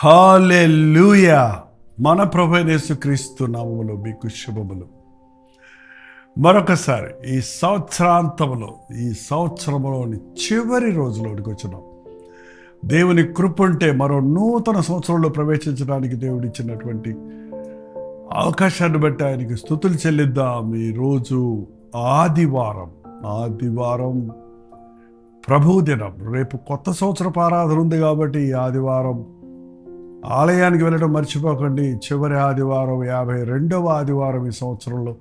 హల్లెలూయా. మన ప్రభువైన యేసుక్రీస్తు నామములో మీకు శుభములు. మరొకసారి ఈ సంవత్సరంలోని చివరి రోజులోనికి వచ్చినాం. దేవుని కృప ఉంటే మరో నూతన సంవత్సరంలో ప్రవేశించడానికి దేవుడు ఇచ్చినటువంటి అవకాశాన్ని బట్టి ఆయనకి స్తుతులు చెల్లిద్దాం. ఈరోజు ఆదివారం ప్రభు దినం. రేపు కొత్త సంవత్సరపు ఆరాధన ఉంది కాబట్టి ఈ ఆదివారం ఆలయానికి వెళ్ళడం మర్చిపోకండి. చివరి ఆదివారం, 52వ ఆదివారం ఈ సంవత్సరంలో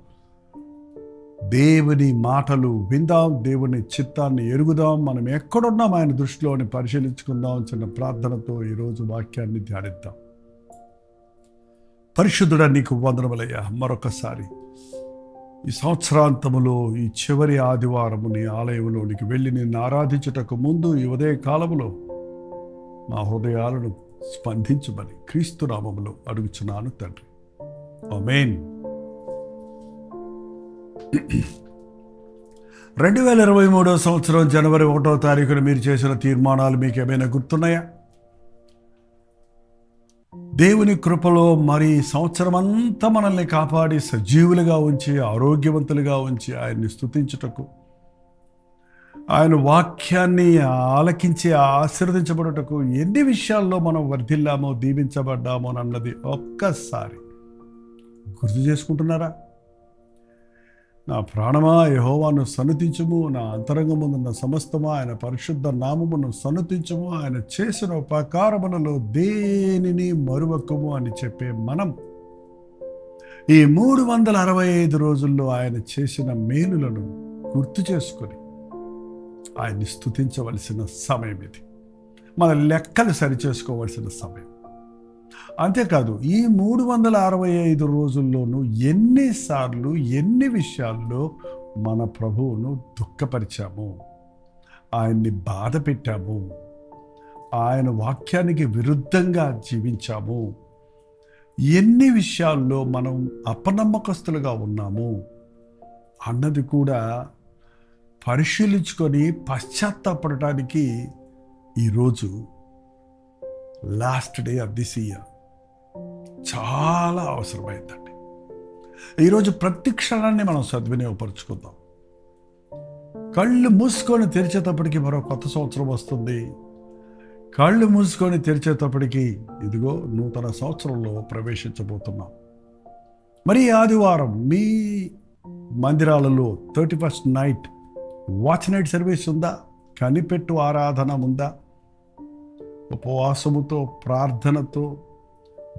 దేవుని మాటలు విందాం, దేవుని చిత్తాన్ని ఎరుగుదాం. మనం ఎక్కడున్నాం ఆయన దృష్టిలోని పరిశీలించుకుందాం. చిన్న ప్రార్థనతో ఈరోజు వాక్యాన్ని ధ్యానిద్దాం. పరిశుద్ధుడా, నీకు వందనములయ్యా. మరొకసారి ఈ సంవత్సరాంతములో ఈ చివరి ఆదివారము నీ ఆలయంలోనికి వెళ్ళి నిన్ను ఆరాధించుటకు ముందు ఈ ఉదయ కాలములో మా హృదయాలను స్పందించమని క్రీస్తు నామములో అడుగుచున్నాను తండ్రి. ఆమేన్. 2023 సంవత్సరం జనవరి 1వ తారీఖున మీరు చేసిన తీర్మానాలు మీకు ఏమైనా గుర్తున్నాయా? దేవుని కృపలో మరి సంవత్సరం అంతా మనల్ని కాపాడి సజీవులుగా ఉంచి ఆరోగ్యవంతులుగా ఉంచి ఆయన్ని స్తుతించుటకు, ఆయన వాక్యాన్ని ఆలకించి ఆశీర్వదించబడుటకు ఎన్ని విషయాల్లో మనం వర్ధిల్లామో, దీవించబడ్డామో అన్నది ఒక్కసారి గుర్తు చేసుకుంటున్నారా? నా ప్రాణమా యెహోవాను సన్నుతించుము, నా అంతరంగమునున్న సమస్తమా ఆయన పరిశుద్ధ నామమును సన్నుతించుము, ఆయన చేసిన ఉపకారములలో దేనిని మరువకము అని చెప్పే మనం ఈ 365 రోజుల్లో ఆయన చేసిన మేలులను గుర్తు చేసుకొని ఆయన్ని స్తుతించవలసిన సమయం ఇది. మన లెక్కలు సరిచేసుకోవలసిన సమయం. అంతేకాదు, ఈ 365 రోజుల్లోనూ ఎన్నిసార్లు ఎన్ని విషయాల్లో మన ప్రభువును దుఃఖపరిచాము, ఆయన్ని బాధ పెట్టాము, ఆయన వాక్యానికి విరుద్ధంగా జీవించాము, ఎన్ని విషయాల్లో మనం అపనమ్మకస్తులుగా ఉన్నాము అన్నది కూడా పరిశీలించుకొని పశ్చాత్తాపడటానికి ఈరోజు last day of this year చాలా అవసరమైందండి. ఈరోజు ప్రతి క్షణాన్ని మనం సద్వినియోగపరుచుకుందాం. కళ్ళు మూసుకొని తెరిచేటప్పటికి మరో కొత్త సంవత్సరం వస్తుంది. కళ్ళు మూసుకొని తెరిచేటప్పటికి ఇదిగో నూతన సంవత్సరంలో ప్రవేశించబోతున్నాం. మరి ఆదివారం మీ మందిరాలలో 31st night watch night service ఉందా? కనిపెట్టు ఆరాధన ఉందా? ఉపవాసముతో, ప్రార్థనతో,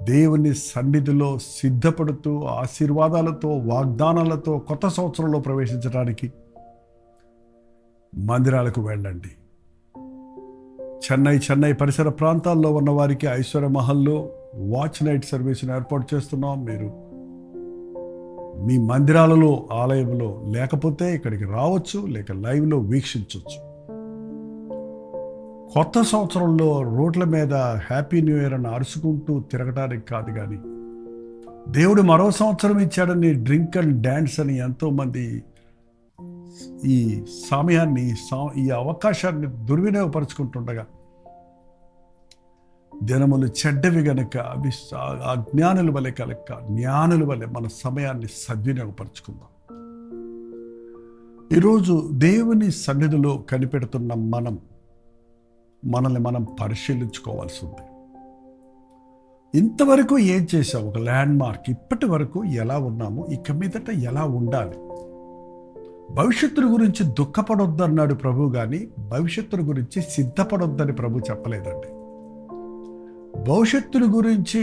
దేవుని సన్నిధిలో సిద్ధపడుతూ, ఆశీర్వాదాలతో, వాగ్దానాలతో కొత్త సంవత్సరంలో ప్రవేశించడానికి మందిరాలకు వెళ్ళండి. చెన్నై పరిసర ప్రాంతాల్లో ఉన్న వారికి ఐశ్వర్య మహల్లో వాచ్ నైట్ సర్వీస్ను ఏర్పాటు చేస్తున్నాం. మీరు మీ మందిరాలలో, ఆలయంలో లేకపోతే ఇక్కడికి రావచ్చు, లేక లైవ్లో వీక్షించవచ్చు. కొత్త సంవత్సరంలో రోడ్ల మీద హ్యాపీ న్యూ ఇయర్ అని అరుచుకుంటూ తిరగటానికి కాదు, కానీ దేవుడు మరో సంవత్సరం ఇచ్చాడని డ్రింక్ అండ్ డ్యాన్స్ అని ఎంతోమంది ఈ సమయాన్ని, ఈ అవకాశాన్ని దుర్వినియోగపరుచుకుంటుండగా, దినములు చెడ్డవి గనక అవి అజ్ఞానుల వలె కలక జ్ఞానుల వలె మన సమయాన్ని సద్వినియోగపరుచుకుందాం. ఈరోజు దేవుని సన్నిధిలో కనిపెడుతున్న మనల్ని మనం పరిశీలించుకోవాల్సి ఉంది. ఇంతవరకు ఏం చేసాం? ఒక ల్యాండ్ మార్క్. ఇప్పటి వరకు ఎలా ఉన్నాము, ఇక మీదట ఎలా ఉండాలి? భవిష్యత్తును గురించి దుఃఖపడొద్దన్నాడు ప్రభు, కానీ భవిష్యత్తును గురించి సిద్ధపడొద్దని ప్రభు చెప్పలేదండి. భవిష్యత్తును గురించి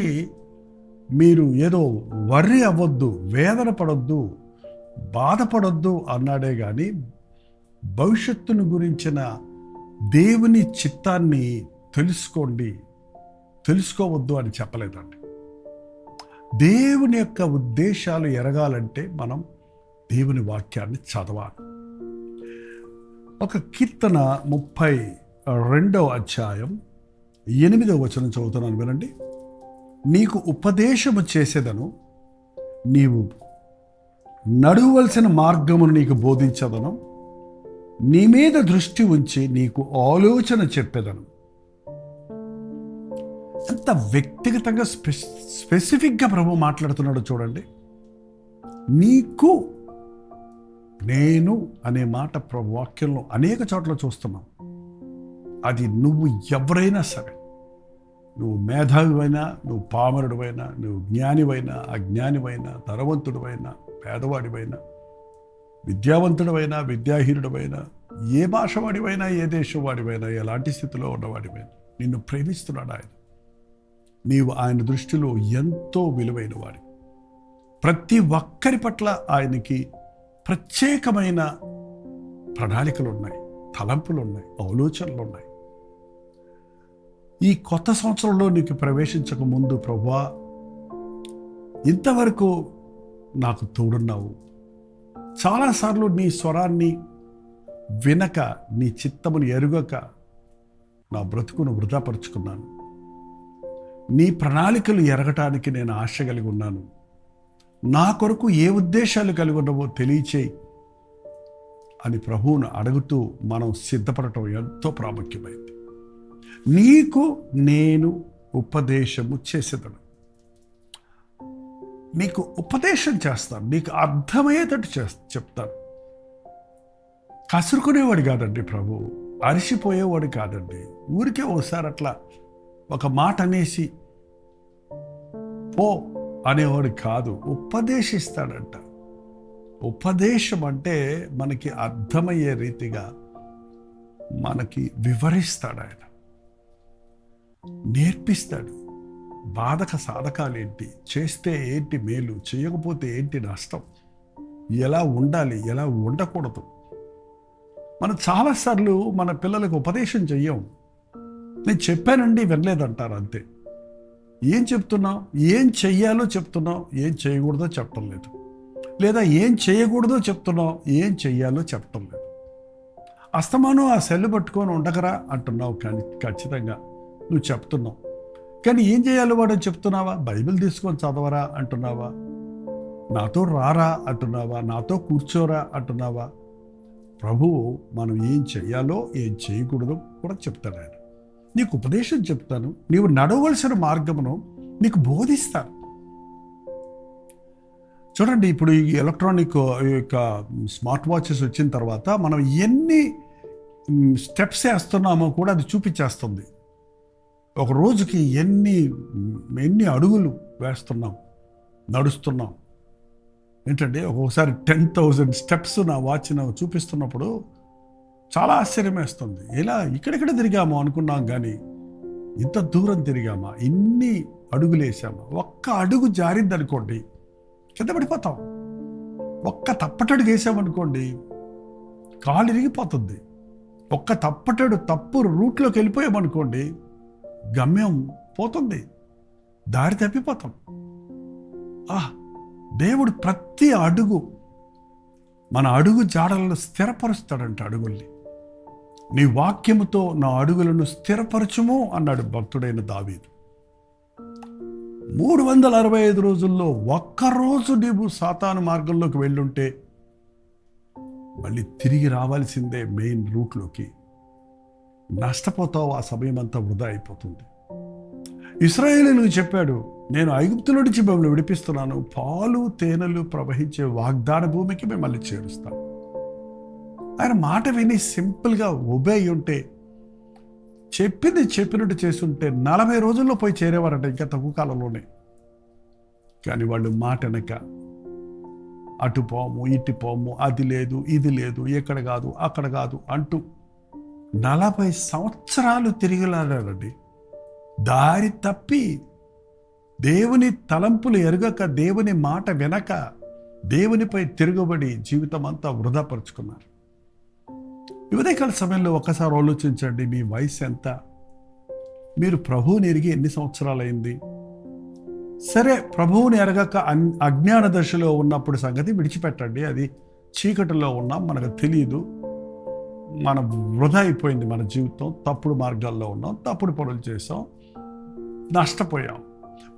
మీరు ఏదో వర్రీ అవ్వద్దు, వేదన పడొద్దు, బాధపడొద్దు అన్నాడే కానీ భవిష్యత్తును గురించిన దేవుని చిత్తాన్ని తెలుసుకోవద్దు అని చెప్పలేదండి. దేవుని యొక్క ఉద్దేశాలు ఎరగాలంటే మనం దేవుని వాక్యాన్ని చదవాలి. ఒక కీర్తన 32వ అధ్యాయం 8వ వచనం చదువుతున్నాను, వినండి. నీకు ఉపదేశము చేసేదను, నీవు నడవవలసిన మార్గమును నీకు బోధించదను, నీ మీద దృష్టి ఉంచి నీకు ఆలోచన చెప్పేదను. ఎంత వ్యక్తిగతంగా స్పెసిఫిక్గా ప్రభు మాట్లాడుతున్నాడు చూడండి. నీకు నేను అనే మాట ప్రభు వాక్యంలో అనేక చోట్ల చూస్తున్నాం. అది నువ్వు ఎవరైనా సరే, నువ్వు మేధావివైనా, నువ్వు పామరుడివైనా, నువ్వు జ్ఞానివైనా, అజ్ఞానివైనా, ధనవంతుడివైనా, పేదవాడివైనా, విద్యావంతుడివైనా, విద్యాహీనుడివైనా, ఏ భాష వాడివైనా, ఏ దేశం వాడివైనా, ఎలాంటి స్థితిలో ఉన్నవాడివైనా, నిన్ను ప్రేమిస్తున్నాడు ఆయన. నీవు ఆయన దృష్టిలో ఎంతో విలువైన వాడి. ప్రతి ఒక్కరి పట్ల ఆయనకి ప్రత్యేకమైన ప్రణాళికలు ఉన్నాయి, తలంపులు ఉన్నాయి, ఆలోచనలు ఉన్నాయి. ఈ కొత్త సంవత్సరంలో నీకు ప్రవేశించక ముందు ప్రభువా, ఇంతవరకు నాకు తోడున్నావు. చాలాసార్లు నీ స్వరాన్ని వినక, నీ చిత్తమును ఎరుగక నా బ్రతుకును వృధాపరుచుకున్నాను. నీ ప్రణాళికలు ఎరగటానికి నేను ఆశ కలిగి ఉన్నాను. నా కొరకు ఏ ఉద్దేశాలు కలిగి ఉన్నావో తెలియచేయి అని ప్రభువును అడుగుతూ మనం సిద్ధపడటం ఎంతో ప్రాముఖ్యమైంది. నీకు నేను ఉపదేశము చేసేదను. నీకు ఉపదేశం చేస్తాను, నీకు అర్థమయ్యేటట్టు చెప్తాను. కసురుకునేవాడు కాదండి ప్రభు, అరిసిపోయేవాడు కాదండి. ఊరికే ఒకసారి అట్లా ఒక మాట అనేసి పో అనేవాడు కాదు, ఉపదేశిస్తాడంట. ఉపదేశం అంటే మనకి అర్థమయ్యే రీతిగా మనకి వివరిస్తాడు ఆయన, నేర్పిస్తాడు. బాధక సాధకాలు ఏంటి, చేస్తే ఏంటి మేలు, చేయకపోతే ఏంటి నష్టం, ఎలా ఉండాలి, ఎలా ఉండకూడదు. మనం చాలాసార్లు మన పిల్లలకు ఉపదేశం చెయ్యం. నేను చెప్పానండి వినలేదంటారు అంతే. ఏం చెప్తున్నావు, ఏం చెయ్యాలో చెప్తున్నావు, ఏం చేయకూడదో చెప్పడం లేదు. లేదా ఏం చేయకూడదో చెప్తున్నావు, ఏం చెయ్యాలో చెప్పడం లేదు. అస్తమానం ఆ సెల్లు పట్టుకొని ఉండకరా అంటున్నావు, కానీ ఖచ్చితంగా నువ్వు చెప్తున్నావు. కానీ ఏం చేయాలో వాడు చెప్తున్నావా? బైబిల్ తీసుకొని చదవరా అంటున్నావా? నాతో రారా అంటున్నావా? నాతో కూర్చోరా అంటున్నావా? ప్రభువు మనం ఏం చెయ్యాలో ఏం చేయకూడదో కూడా చెప్తాడు ఆయన. నీకు ఉపదేశం చెప్తాను, నీవు నడవలసిన మార్గమును నీకు బోధిస్తాను. చూడండి, ఇప్పుడు ఈ ఎలక్ట్రానిక్ యొక్క స్మార్ట్ వాచెస్ వచ్చిన తర్వాత మనం ఎన్ని స్టెప్స్ వేస్తున్నామో కూడా అది చూపించేస్తుంది. ఒక రోజుకి ఎన్ని అడుగులు వేస్తున్నాం, నడుస్తున్నాం. ఏంటంటే ఒక్కొక్కసారి 10,000 స్టెప్స్ నా వాచ్ చూపిస్తున్నప్పుడు చాలా ఆశ్చర్యం వేస్తుంది. ఇలా ఇక్కడెక్కడ తిరిగామో అనుకున్నాం, కానీ ఇంత దూరం తిరిగామా, ఇన్ని అడుగులు వేసామా? ఒక్క అడుగు జారిందనుకోండి కింద పడిపోతాం. ఒక్క తప్పటడుగు వేసామనుకోండి కాలు ఇరిగిపోతుంది. ఒక్క తప్పు రూట్లోకి వెళ్ళిపోయామనుకోండి గమ్యం పోతుంది, దారి తప్పిపోతాం. దేవుడు ప్రతి అడుగు మన అడుగు జాడలను స్థిరపరుస్తాడంట. అడుగుల్ని నీ వాక్యముతో నా అడుగులను స్థిరపరచుము అన్నాడు భక్తుడైన దావీదు. 365 రోజుల్లో ఒక్కరోజు నీవు సాతాను మార్గంలోకి వెళ్ళుంటే మళ్ళీ తిరిగి రావాల్సిందే మెయిన్ రూట్లోకి. నష్టపోతావు, ఆ సమయం అంతా వృధా అయిపోతుంది. ఇశ్రాయేలీయులకు చెప్పాడు, నేను ఐగుప్తులో నుంచి మిమ్మల్ని విడిపిస్తున్నాను, పాలు తేనెలు ప్రవహించే వాగ్దాన భూమికి మిమ్మల్ని చేరుస్తాను. ఆయన మాట విని సింపుల్గా ఒబే ఉంటే, చెప్పింది చెప్పినట్టు చేస్తుంటే 40 రోజుల్లో పోయి చేరేవారంట, ఇంకా తక్కువ కాలంలోనే. కానీ వాళ్ళు మాట వెనక అటు పోము, ఇటు పోము, అది లేదు, ఇది లేదు, ఎక్కడ కాదు, అక్కడ కాదు అంటూ 40 సంవత్సరాలు తిరిగిలాడారండి. దారి తప్పి దేవుని తలంపులు ఎరగక, దేవుని మాట వినక, దేవునిపై తిరగబడి జీవితం అంతా వృధాపరుచుకున్నారు. ఉదయకాల సమయంలో ఒక్కసారి ఆలోచించండి, మీ వయసు ఎంత? మీరు ప్రభువుని ఎరిగి ఎన్ని సంవత్సరాలైంది? సరే, ప్రభువుని ఎరగక అజ్ఞాన దశలో ఉన్నప్పుడు సంగతి విడిచిపెట్టండి. అది చీకటిలో ఉన్నాం, మనకు తెలియదు, మన వృధా అయిపోయింది మన జీవితం. తప్పుడు మార్గాల్లో ఉన్నాం, తప్పుడు పనులు చేసాం, నష్టపోయాం.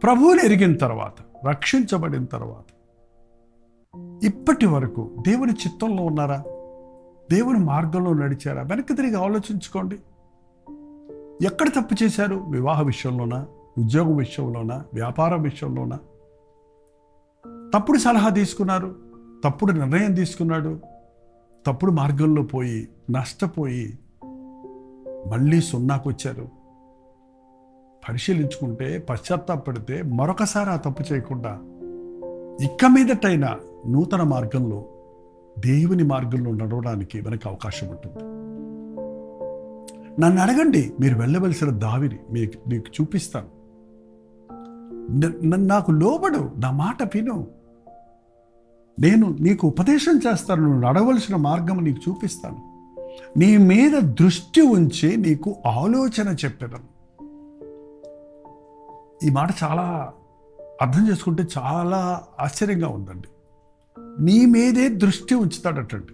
ప్రభువుని ఎరిగిన తర్వాత, రక్షించబడిన తర్వాత ఇప్పటి వరకు దేవుని చిత్తంలో ఉన్నారా? దేవుని మార్గంలో నడిచారా? వెనక్కి తిరిగి ఆలోచించుకోండి. ఎక్కడ తప్పు చేశారు? వివాహ విషయంలోనా? ఉద్యోగం విషయంలోనా, వ్యాపారం విషయంలోనా తప్పుడు సలహా తీసుకున్నారు, తప్పుడు నిర్ణయం తీసుకున్నాడు, తప్పుడు మార్గంలో పోయి నష్టపోయి మళ్ళీ సున్నాకు వచ్చారు. పరిశీలించుకుంటే, పశ్చాత్తాపడితే మరొకసారి ఆ తప్పు చేయకుండా ఇక మీదటైనా నూతన మార్గంలో, దేవుని మార్గంలో నడవడానికి మనకు అవకాశం ఉంటుంది. నన్ను అడగండి, మీరు వెళ్ళవలసిన దావిని మీకు చూపిస్తాను. నాకు లోబడు, నా మాట విను, నేను నీకు ఉపదేశం చేస్తాను, నువ్వు నడవలసిన మార్గం నీకు చూపిస్తాను, నీ మీద దృష్టి ఉంచి నీకు ఆలోచన చెప్పేదను. ఈ మాట చాలా అర్థం చేసుకుంటే చాలా ఆశ్చర్యంగా ఉందండి. నీ మీదే దృష్టి ఉంచుతాడటండి.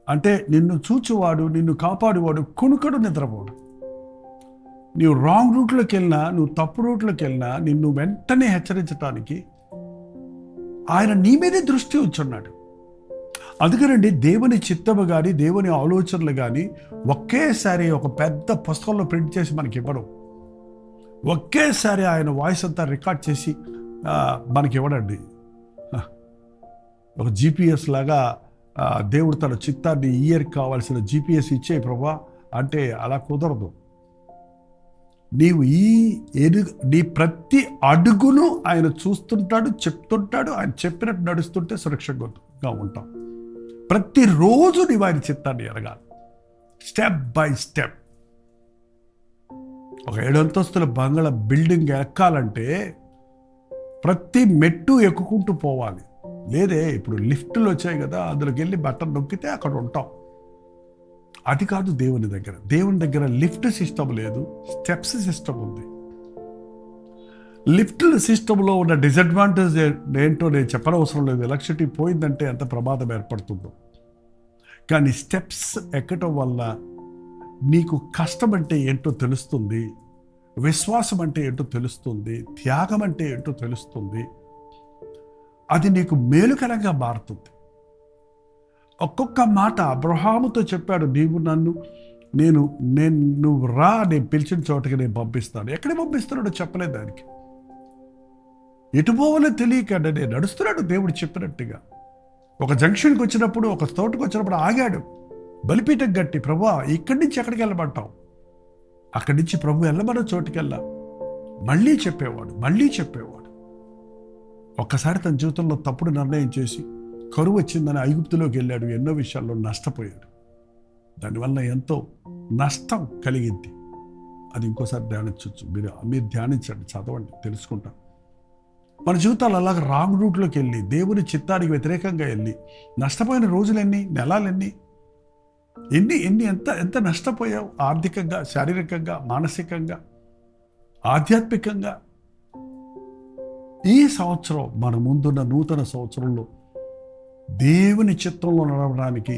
అంటే నిన్ను చూచువాడు, నిన్ను కాపాడువాడు కునుకడు నిద్రపోడు. నీవు రాంగ్ రూట్లోకి వెళ్ళినా, నువ్వు తప్పు రూట్లోకి వెళ్ళినా నిన్ను వెంటనే హెచ్చరించడానికి ఆయన నీ మీదే దృష్టి ఉంచున్నాడు. అందుకనండి దేవుని చిత్తము కానీ, దేవుని ఆలోచనలు కానీ ఒకేసారి ఒక పెద్ద పుస్తకంలో ప్రింట్ చేసి మనకి ఇవ్వడం, ఒకేసారి ఆయన వాయిస్ అంతా రికార్డ్ చేసి మనకి ఇవ్వడండి. ఒక జీపీఎస్ లాగా దేవుడు తన చిత్తాన్ని ఇయర్కి కావాల్సిన జీపీఎస్ ఇచ్చే ప్రభా అంటే అలా కుదరదు. నీవు నీ ప్రతి అడుగును ఆయన చూస్తుంటాడు, చెప్తుంటాడు. ఆయన చెప్పినట్టు నడుస్తుంటే సురక్షితంగా ఉంటాం. ప్రతిరోజు నీవు ఆయన చిత్తాన్ని ఎరగాలి, స్టెప్ బై స్టెప్. ఒక 7 అంతస్తుల బంగళా బిల్డింగ్ ఎక్కాలంటే ప్రతి మెట్టు ఎక్కుకుంటూ పోవాలి. లేదే ఇప్పుడు లిఫ్ట్లు వచ్చాయి కదా, అందులోకి వెళ్ళి బటన్ నొక్కితే అక్కడ ఉంటాం. అది కాదు దేవుని దగ్గర. దేవుని దగ్గర లిఫ్ట్ సిస్టమ్ లేదు, స్టెప్స్ సిస్టమ్ ఉంది. లిఫ్ట్ సిస్టంలో ఉన్న డిసడ్వాంటేజ్ ఏంటో నేను చెప్పనవసరం లేదు. ఎలక్ట్రిసిటీ పోయిందంటే ఎంత ప్రమాదం ఏర్పడుతుందో. కానీ స్టెప్స్ ఎక్కటం వల్ల నీకు కష్టం అంటే ఏంటో తెలుస్తుంది, విశ్వాసం అంటే ఏంటో తెలుస్తుంది, త్యాగం అంటే ఏంటో తెలుస్తుంది. అది నీకు మేలుకరంగా మారుతుంది. ఒక్కొక్క మాట అబ్రహాముతో చెప్పాడు, నువ్వు రా, నేను పిలిచిన చోటకి నేను పంపిస్తాను. ఎక్కడ పంపిస్తున్నాడో చెప్పలేదు. దానికి ఎటు పోవాలో తెలియక నేను నడుస్తున్నాడు దేవుడు చెప్పినట్టుగా. ఒక జంక్షన్కి వచ్చినప్పుడు, ఒక తోటకు వచ్చినప్పుడు ఆగాడు. బలిపీఠం గట్టి, ప్రభువా ఇక్కడి నుంచి ఎక్కడికి వెళ్ళమంటావు? అక్కడి నుంచి ప్రభు వెళ్ళమన్న చోటుకెళ్ళా. మళ్ళీ చెప్పేవాడు. ఒక్కసారి తన జీవితంలో తప్పుడు నిర్ణయం చేసి కరువు వచ్చిందని ఐగుప్తులోకి వెళ్ళాడు. ఎన్నో విషయాల్లో నష్టపోయాడు. దానివల్ల ఎంతో నష్టం కలిగింది. అది ఇంకోసారి ధ్యానించవచ్చు. మీరు ధ్యానించండి, చదవండి, తెలుసుకుంటాం. మన జీవితాలు అలాగ రాంగ్ రూట్లోకి వెళ్ళి, దేవుని చిత్తానికి వ్యతిరేకంగా వెళ్ళి నష్టపోయిన రోజులెన్ని, నెలలెన్ని, ఎంత నష్టపోయావు ఆర్థికంగా, శారీరకంగా, మానసికంగా, ఆధ్యాత్మికంగా. ఈ సంవత్సరం మన ముందున్న నూతన సంవత్సరంలో దేవుని చిత్తంలో నడవడానికి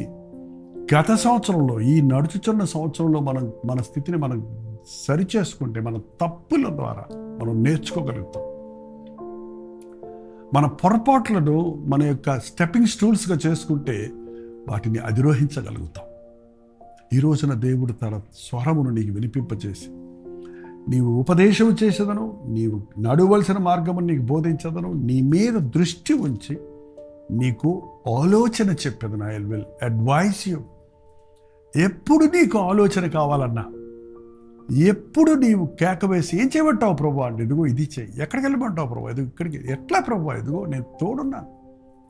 గత సంవత్సరంలో, ఈ నడుచుచున్న సంవత్సరంలో మన స్థితిని మనం సరిచేసుకుంటే, మన తప్పుల ద్వారా మనం నేర్చుకోగలుగుతాం. మన పొరపాట్లను మన యొక్క స్టెప్పింగ్ స్టూల్స్గా చేసుకుంటే వాటిని అధిరోహించగలుగుతాం. ఈ రోజున దేవుడు తన స్వరమును నీకు వినిపింపచేసి, నీవు ఉపదేశం చేసేదను, నీవు నడవలసిన మార్గమును నీకు బోధించదను, నీ మీద దృష్టి ఉంచి నీకు ఆలోచన చెప్పేదను. I will advise you. ఎప్పుడు నీకు ఆలోచన కావాలన్నా, ఎప్పుడు నీవు కేక వేసి ఏం చేయమంటావు ప్రభు అంటే, ఇదిగో ఇది చేయి. ఎక్కడికి వెళ్ళమంటావు ప్రభు? ఇదిగో ఇక్కడికి. ఎట్లా ప్రభు? ఇదిగో నేను తోడున్నాను,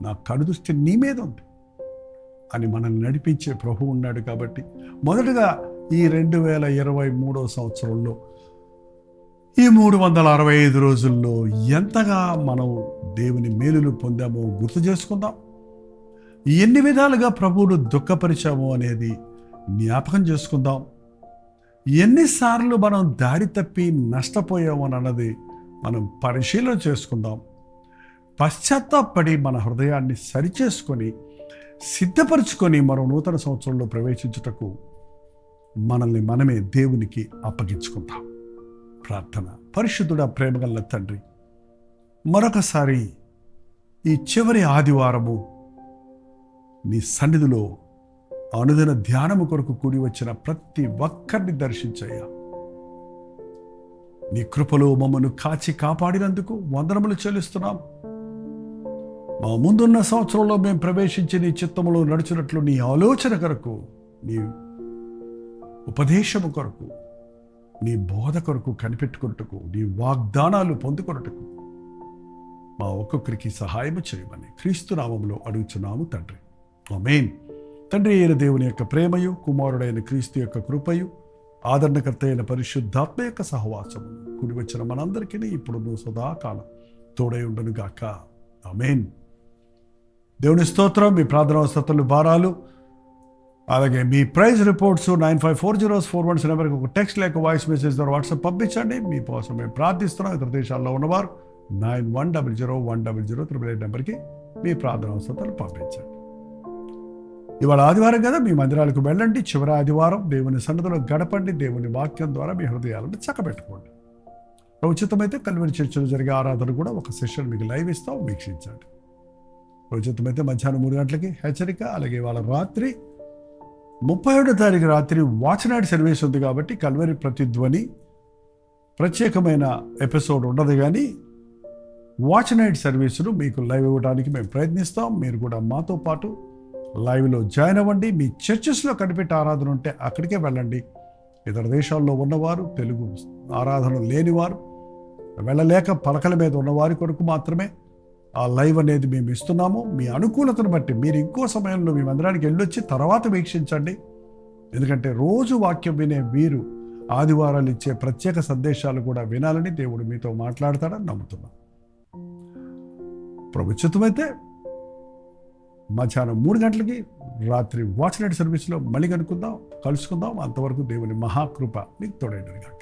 నా కనుదృష్టి నీ మీద ఉంది అని మనల్ని నడిపించే ప్రభు ఉన్నాడు. కాబట్టి మొదటగా ఈ 2023 సంవత్సరంలో, ఈ 365 రోజుల్లో ఎంతగా మనం దేవుని మేలులు పొందామో గుర్తు చేసుకుందాం. ఎన్ని విధాలుగా ప్రభువును దుఃఖపరిచామో అనేది జ్ఞాపకం చేసుకుందాం. ఎన్నిసార్లు మనం దారి తప్పి నష్టపోయామో అన్నది మనం పరిశీలన చేసుకుందాం. పశ్చాత్తాపడి మన హృదయాన్ని సరిచేసుకొని, సిద్ధపరచుకొని మరో నూతన సంవత్సరంలో ప్రవేశించుటకు మనల్ని మనమే దేవునికి అప్పగించుకుందాం. ప్రార్థన. పరిశుద్ధుడా, ప్రేమగల తండ్రి, మరొకసారి ఈ చివరి ఆదివారము నీ సన్నిధిలో అనుదిన ధ్యానము కొరకు కూడి వచ్చిన ప్రతి ఒక్కరిని దర్శించయ్యా. నీ కృపలో మమ్మను కాచి కాపాడినందుకు వందనములు చెల్లిస్తున్నాం. మా ముందున్న సంవత్సరంలో మేము ప్రవేశించి నీ చిత్తములో నడుచున్నట్లు నీ ఆలోచన కొరకు, నీ ఉపదేశము కొరకు, నీ బోధ కొరకు కనిపెట్టుకున్నట్టుకు, నీ వాగ్దానాలు పొందుకున్నట్టుకు మా ఒక్కొక్కరికి సహాయము చేయమని క్రీస్తు నామములో అడుగుచున్నాము తండ్రి. ఆమేన్. తండ్రి అయిన దేవుని యొక్క ప్రేమయు, కుమారుడైన క్రీస్తు యొక్క కృపయు, ఆదరణకర్త అయిన పరిశుద్ధాత్మ యొక్క సహవాసము కూడి వచ్చిన మనందరికీ ఇప్పుడు సదాకాలం తోడై ఉండును గాక. ఆమేన్. దేవుని స్తోత్రం. మీ ప్రార్థనావసరతలు, భారాలు, అలాగే మీ ప్రైజ్ రిపోర్ట్స్ 954041 నెంబర్కి ఒక టెక్స్ట్ లేక వాయిస్ మెసేజ్ ద్వారా వాట్సాప్ పంపించండి. మీకోసం మేము ప్రార్థిస్తున్నాం. ఇతర దేశాల్లో ఉన్నవారు 91001008 నెంబర్కి మీ ప్రార్థనావసరతలు పంపించండి. ఇవాళ ఆదివారం కదా, మీ మందిరాలకు వెళ్ళండి. చివరి ఆదివారం దేవుని సన్నిధిలో గడపండి. దేవుని వాక్యం ద్వారా మీ హృదయాలను చక్కబెట్టుకోండి. ఉచితమైతే కల్వరి చర్చిలో జరిగే ఆరాధన కూడా ఒక సెషన్ మీకు లైవ్ ఇస్తాం, వీక్షించండి. ఉచితమైతే మధ్యాహ్నం 3 గంటలకి హెచ్చరిక. అలాగే వాళ్ళ రాత్రి 31వ తారీఖు రాత్రి వాచ్ నైట్ సర్వీస్ ఉంది కాబట్టి కల్వరి ప్రతిధ్వని ప్రత్యేకమైన ఎపిసోడ్ ఉండదు, కానీ వాచ్ నైట్ సర్వీసును మీకు లైవ్ ఇవ్వడానికి మేము ప్రయత్నిస్తాం. మీరు కూడా మాతో పాటు లైవ్లో జాయిన్ అవ్వండి. మీ చర్చెస్లో కనిపెట్టి ఆరాధన ఉంటే అక్కడికే వెళ్ళండి. ఇతర దేశాల్లో ఉన్నవారు, తెలుగు ఆరాధన లేనివారు, వెళ్ళలేక పలకల మీద ఉన్నవారి కొరకు మాత్రమే ఆ లైవ్ అనేది మేము ఇస్తున్నాము. మీ అనుకూలతను బట్టి మీరు ఇంకో సమయంలో మీ మందిరానికి వెళ్ళొచ్చి తర్వాత వీక్షించండి. ఎందుకంటే రోజు వాక్యం వినే వీరు ఆదివారాలు ఇచ్చే ప్రత్యేక సందేశాలు కూడా వినాలని దేవుడు మీతో మాట్లాడతాడని నమ్ముతున్నాం. ప్రభుత్వమైతే మధ్యాహ్నం 3 గంటలకి రాత్రి వాచ్ నైట్ సర్వీస్లో మళ్ళీ కలుసుకుందాం. అంతవరకు దేవుని మహాకృప మీకు తోడైనది గాక.